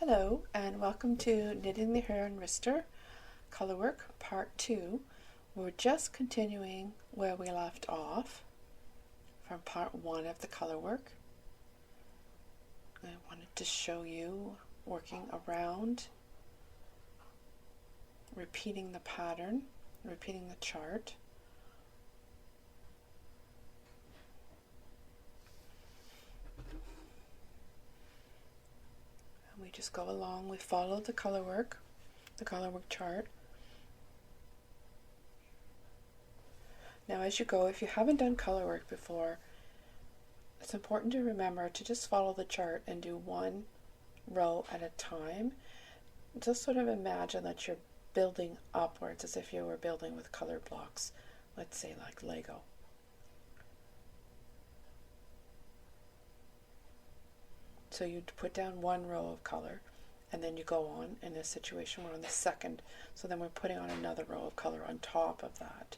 Hello and welcome to Knitting the Huron Wrister Colourwork Part 2. We're just continuing where we left off from Part 1 of the Colourwork. I wanted to show you working around, repeating the pattern, repeating the chart. We just go along, we follow the Colourwork chart. Now as you go, if you haven't done Colourwork before, it's important to remember to just follow the chart and do one row at a time. Just sort of imagine that you're building upwards as if you were building with color blocks, let's say like Lego. So you put down one row of color and then you go on. In this situation we're on the second, so then we're putting on another row of color on top of that,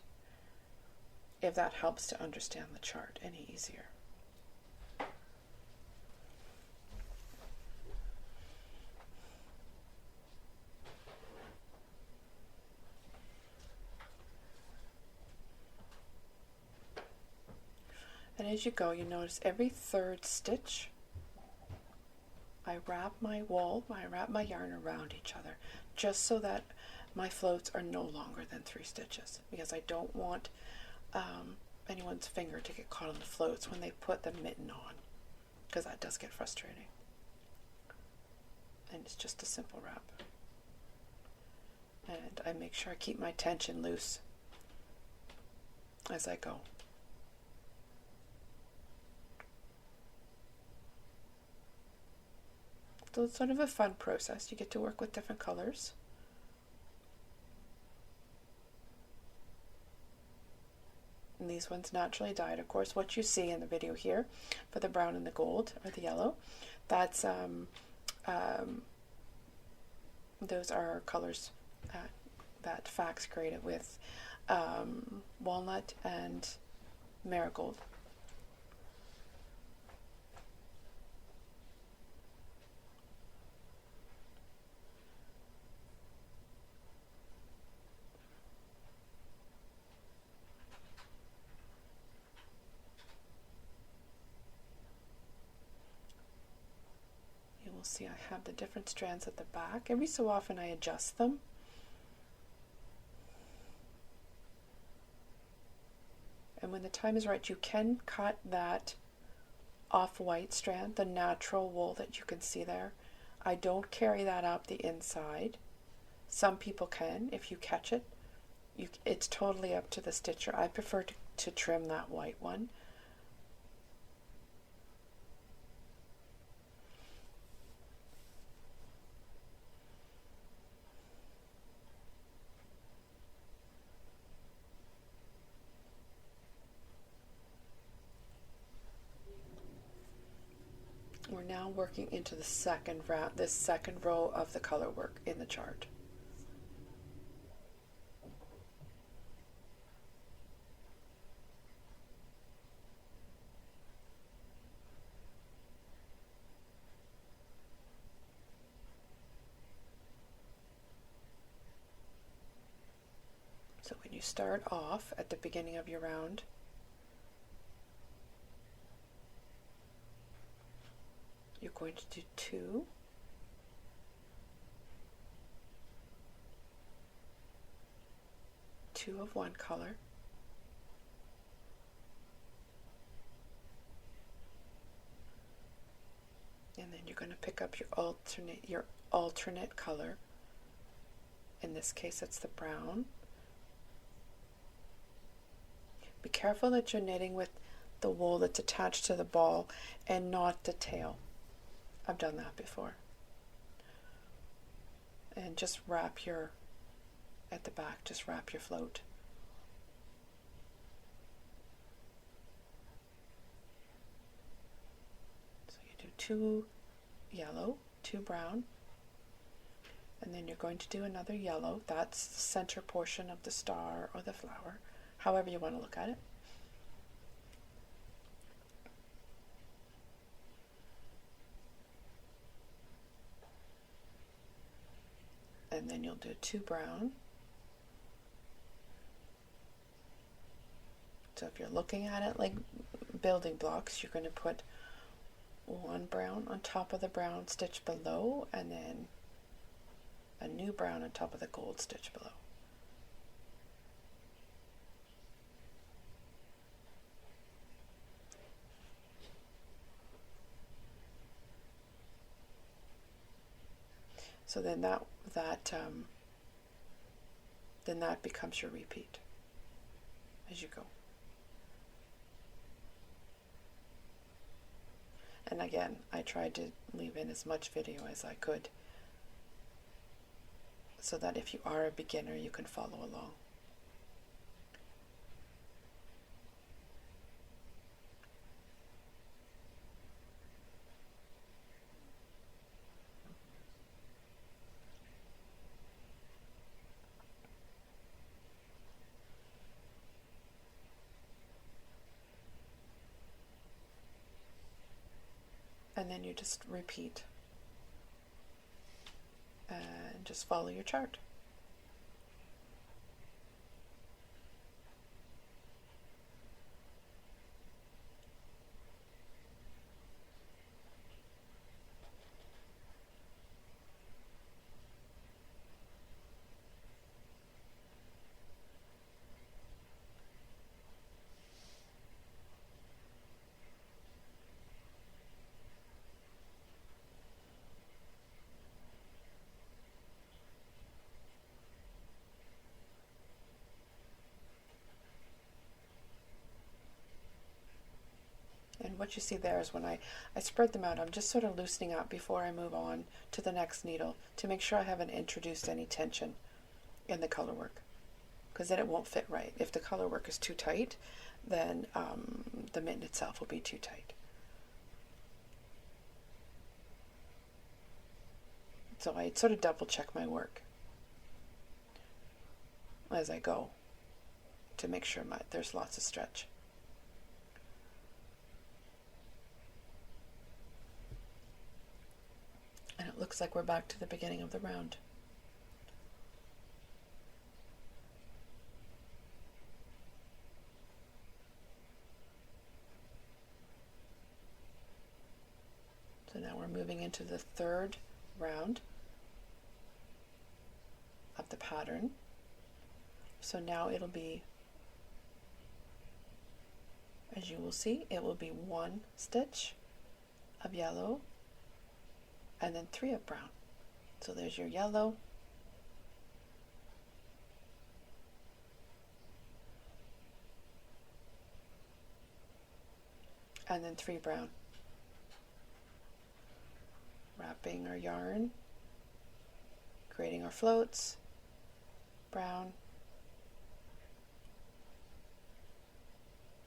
if that helps to understand the chart any easier. And as you go, you notice every third stitch I wrap my yarn around each other, just so that my floats are no longer than 3 stitches, because I don't want anyone's finger to get caught on the floats when they put the mitten on, because that does get frustrating. And it's just a simple wrap. And I make sure I keep my tension loose as I go. So it's sort of a fun process. You get to work with different colors. And these ones naturally dyed. Of course, what you see in the video here for the brown and the gold or the yellow, that's those are colors that Fax created with walnut and marigold. We'll see I have the different strands at the back. Every so often I adjust them. And when the time is right, you can cut that off-white strand, the natural wool that you can see there. I don't carry that up the inside. Some people can, if you catch it. It's totally up to the stitcher. I prefer to trim that white one. We're now working into the second row of the Colourwork in the chart. So when you start off at the beginning of your round, you're going to do 2, of one color, and then you're going to pick up your alternate color. In this case it's the brown. Be careful that you're knitting with the wool that's attached to the ball and not the tail. I've done that before. And just wrap at the back, just wrap your float. So you do 2 yellow, 2 brown, and then you're going to do another yellow. That's the center portion of the star or the flower, however you want to look at it. And then you'll do 2 brown. So if you're looking at it like building blocks, you're going to put 1 brown on top of the brown stitch below, and then a new brown on top of the gold stitch below. So then that becomes your repeat as you go. And again, I tried to leave in as much video as I could so that if you are a beginner, you can follow along. And then you just repeat and just follow your chart. And what you see there is when I spread them out, I'm just sort of loosening up before I move on to the next needle to make sure I haven't introduced any tension in the color work, because then it won't fit right. If the color work is too tight, then the mitten itself will be too tight. So I sort of double check my work as I go to make sure there's lots of stretch. And it looks like we're back to the beginning of the round. So now we're moving into the 3rd round of the pattern. So now it'll be, as you will see, it will be 1 stitch of yellow and then 3 of brown. So there's your yellow, and then 3 brown. Wrapping our yarn, creating our floats, brown,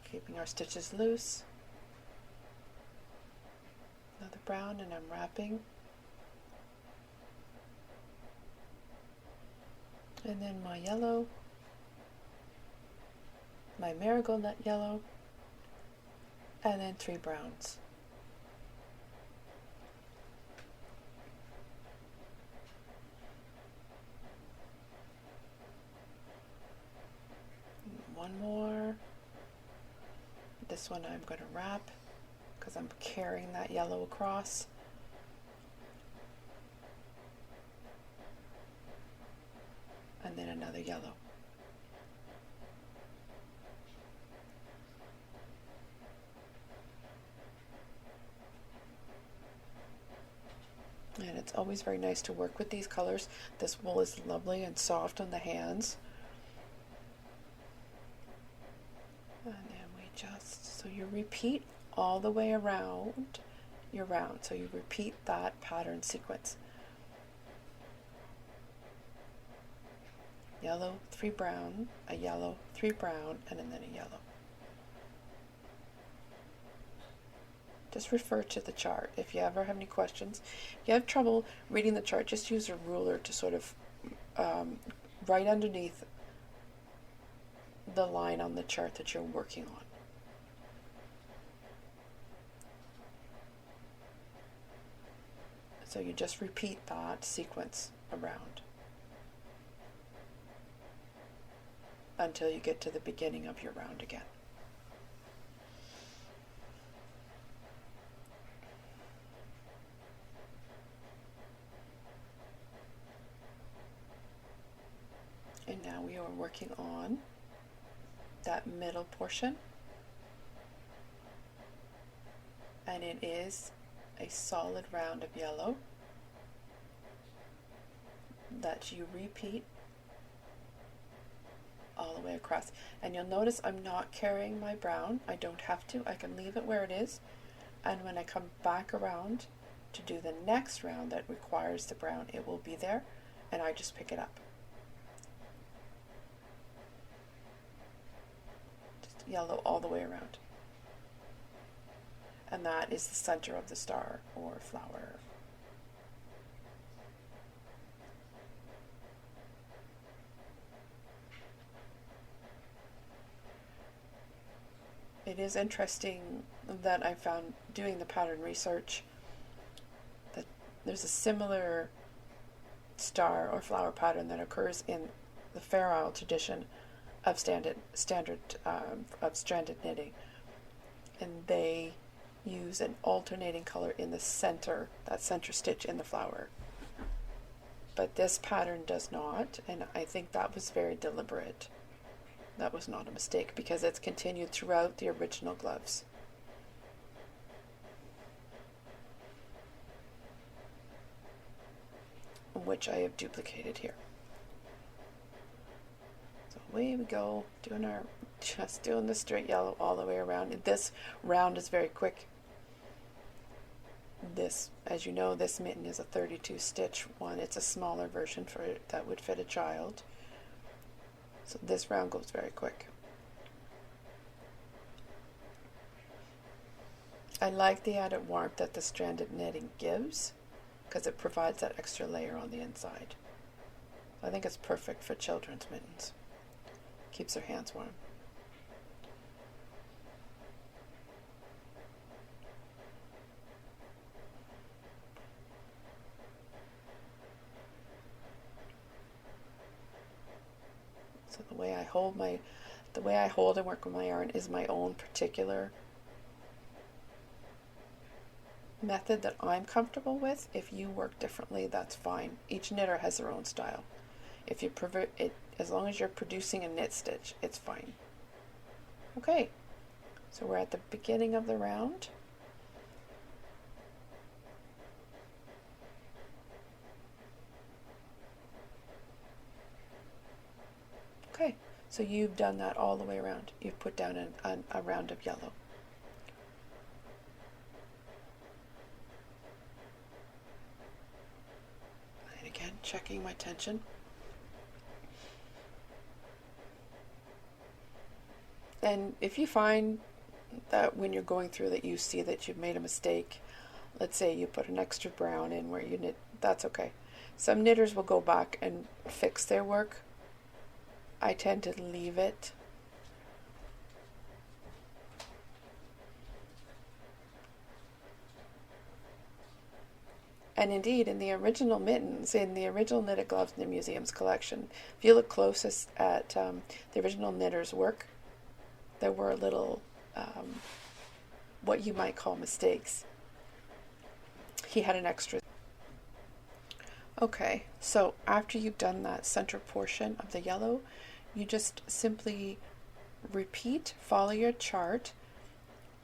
keeping our stitches loose, another brown, and I'm wrapping. And then my yellow, my marigold nut yellow, and then 3 browns. One more. This one I'm going to wrap because I'm carrying that yellow across. And then another yellow. And it's always very nice to work with these colors. This wool is lovely and soft on the hands. And then we just, so you repeat all the way around your round. So you repeat that pattern sequence. Yellow, 3 brown, a yellow, 3 brown, and then a yellow. Just refer to the chart. If you ever have any questions, if you have trouble reading the chart, just use a ruler to sort of right underneath the line on the chart that you're working on. So you just repeat that sequence around. until you get to the beginning of your round again. And now we are working on that middle portion, and it is a solid round of yellow that you repeat all the way across. And you'll notice I'm not carrying my brown. I don't have to. I can leave it where it is, and when I come back around to do the next round that requires the brown, it will be there, and I just pick it up. Just yellow all the way around. And that is the center of the star or flower. It is interesting that I found doing the pattern research that there's a similar star or flower pattern that occurs in the Fair Isle tradition of standard of stranded knitting, and they use an alternating color in the center, that center stitch in the flower. But this pattern does not, and I think that was very deliberate. That was not a mistake because it's continued throughout the original gloves. Which I have duplicated here. So away we go, just doing the straight yellow all the way around. This round is very quick. This, as you know, this mitten is a 32 stitch one. It's a smaller version for it that would fit a child. So this round goes very quick. I like the added warmth that the stranded knitting gives because it provides that extra layer on the inside. I think it's perfect for children's mittens. Keeps their hands warm. So the way I hold and work with my yarn is my own particular method that I'm comfortable with. If you work differently, that's fine. Each knitter has their own style. If you as long as you're producing a knit stitch, it's fine. Okay, so we're at the beginning of the round. Okay, so you've done that all the way around. You've put down a round of yellow. And again, checking my tension. And if you find that when you're going through that you see that you've made a mistake, let's say you put an extra brown in where you knit, that's okay. Some knitters will go back and fix their work. I tend to leave it. And indeed, in the original mittens, in the original knitted gloves in the museum's collection, if you look closest at the original knitter's work, there were little, what you might call mistakes. He had an extra. Okay, so after you've done that center portion of the yellow, you just simply repeat, follow your chart,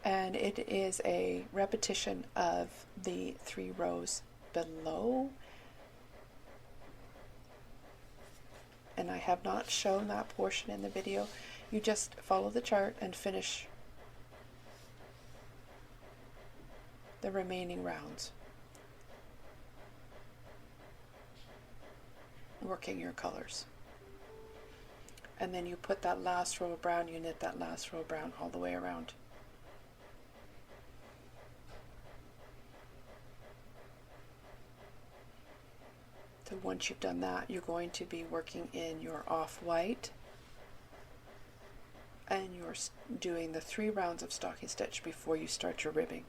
and it is a repetition of the 3 rows below. And I have not shown that portion in the video. You just follow the chart and finish the remaining rounds, working your colors. And then you put that last row of brown, you knit that last row of brown all the way around. So once you've done that, you're going to be working in your off-white, and you're doing the 3 rounds of stocking stitch before you start your ribbing.